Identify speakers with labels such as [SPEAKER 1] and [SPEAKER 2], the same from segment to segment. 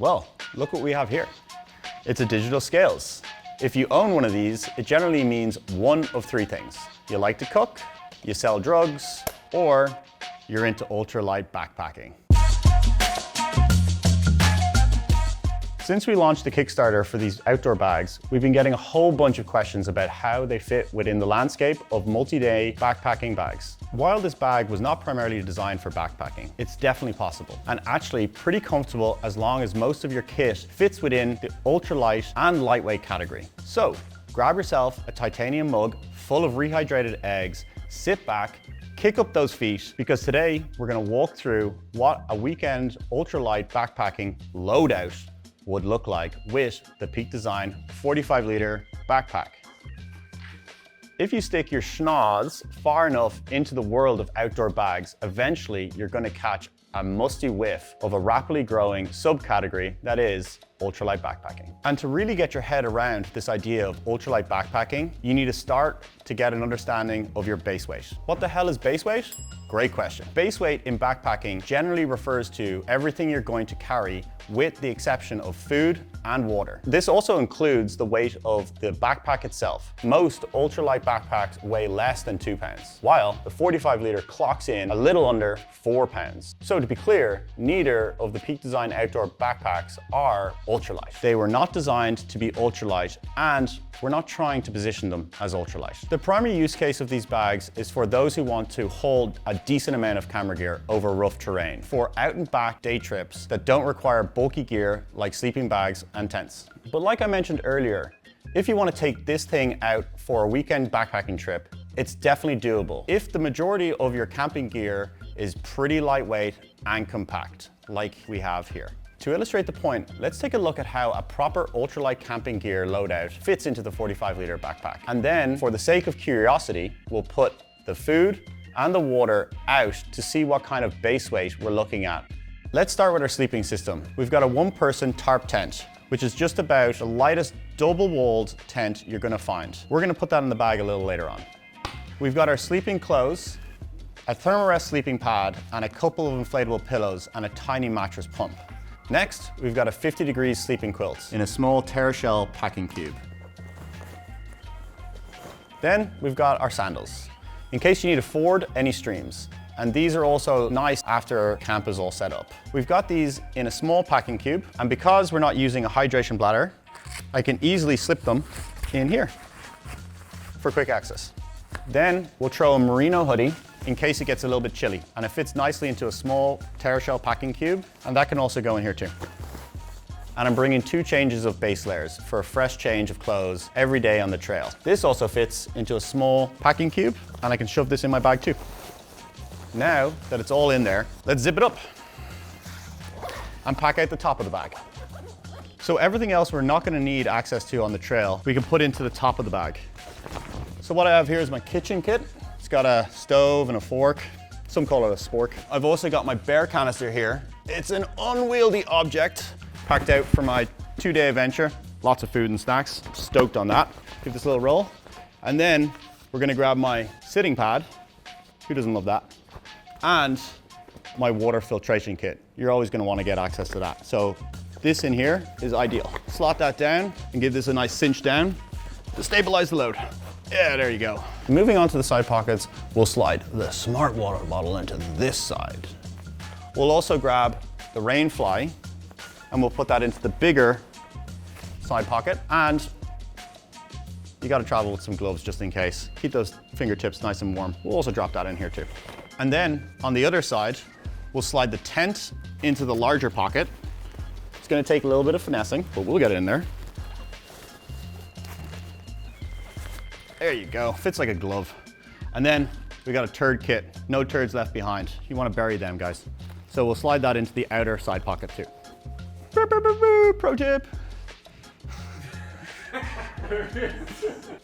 [SPEAKER 1] Well, look what we have here. It's a digital scales. If you own one of these, it generally means one of three things. You like to cook, you sell drugs, or you're into ultralight backpacking. Since we launched the Kickstarter for these outdoor bags, we've been getting a whole bunch of questions about how they fit within the landscape of multi-day backpacking bags. While this bag was not primarily designed for backpacking, it's definitely possible and actually pretty comfortable as long as most of your kit fits within the ultralight and lightweight category. So grab yourself a titanium mug full of rehydrated eggs, sit back, kick up those feet, because today we're going to walk through what a weekend ultralight backpacking loadout would look like with the Peak Design 45-liter backpack. If you stick your schnoz far enough into the world of outdoor bags, eventually you're going to catch a musty whiff of a rapidly growing subcategory that is ultralight backpacking. And to really get your head around this idea of ultralight backpacking, you need to start to get an understanding of your base weight. What the hell is base weight? Great question. Base weight in backpacking generally refers to everything you're going to carry with the exception of food and water. This also includes the weight of the backpack itself. Most ultralight backpacks weigh less than 2 pounds, while the 45-liter clocks in a little under 4 pounds. So to be clear, neither of the Peak Design outdoor backpacks are ultralight. They were not designed to be ultralight, and we're not trying to position them as ultralight. The primary use case of these bags is for those who want to hold a decent amount of camera gear over rough terrain, for out and back day trips that don't require bulky gear like sleeping bags and tents. But like I mentioned earlier, if you want to take this thing out for a weekend backpacking trip, it's definitely doable if the majority of your camping gear is pretty lightweight and compact, like we have here. To illustrate the point, let's take a look at how a proper ultralight camping gear loadout fits into the 45-liter backpack. And then, for the sake of curiosity, we'll put the food and the water out to see what kind of base weight we're looking at. Let's start with our sleeping system. We've got a one-person tarp tent, which is just about the lightest double-walled tent you're gonna find. We're gonna put that in the bag a little later on. We've got our sleeping clothes, a thermarest sleeping pad, and a couple of inflatable pillows and a tiny mattress pump. Next, we've got a 50 degrees sleeping quilt in a small TerraShell packing cube. Then we've got our sandals, in case you need to ford any streams. And these are also nice after camp is all set up. We've got these in a small packing cube, and because we're not using a hydration bladder, I can easily slip them in here for quick access. Then we'll throw a merino hoodie in case it gets a little bit chilly, and it fits nicely into a small TerraShell packing cube, and that can also go in here too. And I'm bringing 2 changes of base layers for a fresh change of clothes every day on the trail. This also fits into a small packing cube, and I can shove this in my bag too. Now that it's all in there, let's zip it up and pack out the top of the bag. So everything else we're not going to need access to on the trail, we can put into the top of the bag. So what I have here is my kitchen kit. It's got a stove and a fork. Some call it a spork. I've also got my bear canister here. It's an unwieldy object packed out for my 2-day adventure. Lots of food and snacks. Stoked on that. Give this a little roll. And then we're going to grab my sitting pad. Who doesn't love that? And my water filtration kit. You're always going to want to get access to that. So this in here is ideal. Slot that down and give this a nice cinch down to stabilize the load. Yeah, there you go. Moving on to the side pockets, we'll slide the smart water bottle into this side. We'll also grab the rain fly and we'll put that into the bigger side pocket. And you got to travel with some gloves just in case. Keep those fingertips nice and warm. We'll also drop that in here too. And then on the other side, we'll slide the tent into the larger pocket. It's going to take a little bit of finessing, but we'll get it in there. There you go, fits like a glove. And then we got a turd kit, no turds left behind. You want to bury them, guys. So we'll slide that into the outer side pocket too. Pro tip.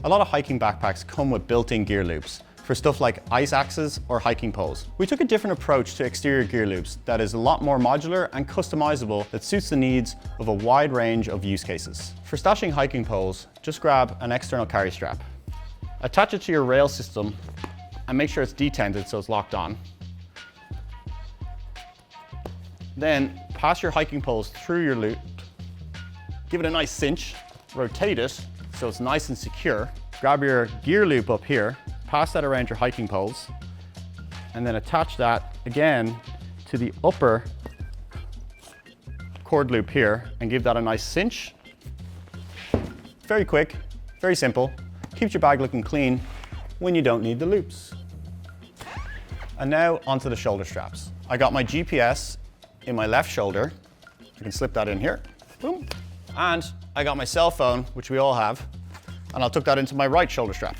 [SPEAKER 1] A lot of hiking backpacks come with built-in gear loops for stuff like ice axes or hiking poles. We took a different approach to exterior gear loops that is a lot more modular and customizable, that suits the needs of a wide range of use cases. For stashing hiking poles, just grab an external carry strap. Attach it to your rail system and make sure it's detented so it's locked on. Then pass your hiking poles through your loop, give it a nice cinch, rotate it so it's nice and secure. Grab your gear loop up here, pass that around your hiking poles, and then attach that again to the upper cord loop here and give that a nice cinch. Very quick, very simple. Keeps your bag looking clean when you don't need the loops. And now onto the shoulder straps. I got my GPS in my left shoulder. I can slip that in here. Boom. And I got my cell phone, which we all have, and I'll tuck that into my right shoulder strap.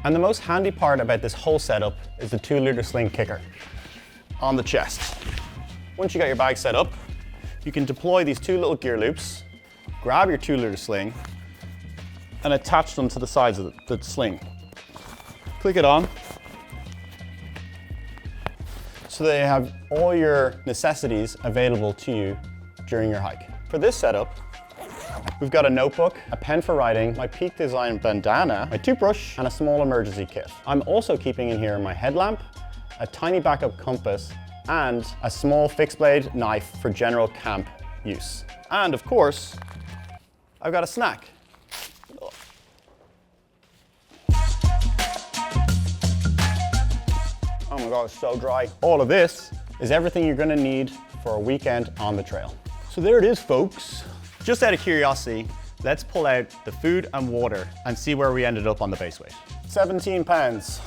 [SPEAKER 1] And the most handy part about this whole setup is the 2-liter sling kicker on the chest. Once you got your bag set up, you can deploy these 2 little gear loops, grab your 2-liter sling, and attach them to the sides of the sling. Click it on, so they have all your necessities available to you during your hike. For this setup, we've got a notebook, a pen for writing, my Peak Design bandana, my toothbrush, and a small emergency kit. I'm also keeping in here my headlamp, a tiny backup compass, and a small fixed blade knife for general camp use. And of course, I've got a snack. Oh my God, it's so dry. All of this is everything you're gonna need for a weekend on the trail. So there it is, folks. Just out of curiosity, let's pull out the food and water and see where we ended up on the base weight. 17 pounds.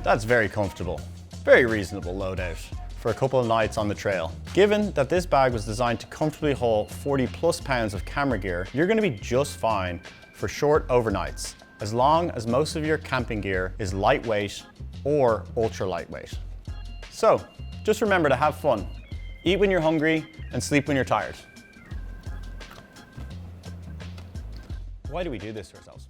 [SPEAKER 1] That's very comfortable. Very reasonable loadout for a couple of nights on the trail. Given that this bag was designed to comfortably haul 40+ pounds of camera gear, you're gonna be just fine for short overnights, as long as most of your camping gear is lightweight or ultra lightweight. So, just remember to have fun. Eat when you're hungry and sleep when you're tired. Why do we do this to ourselves?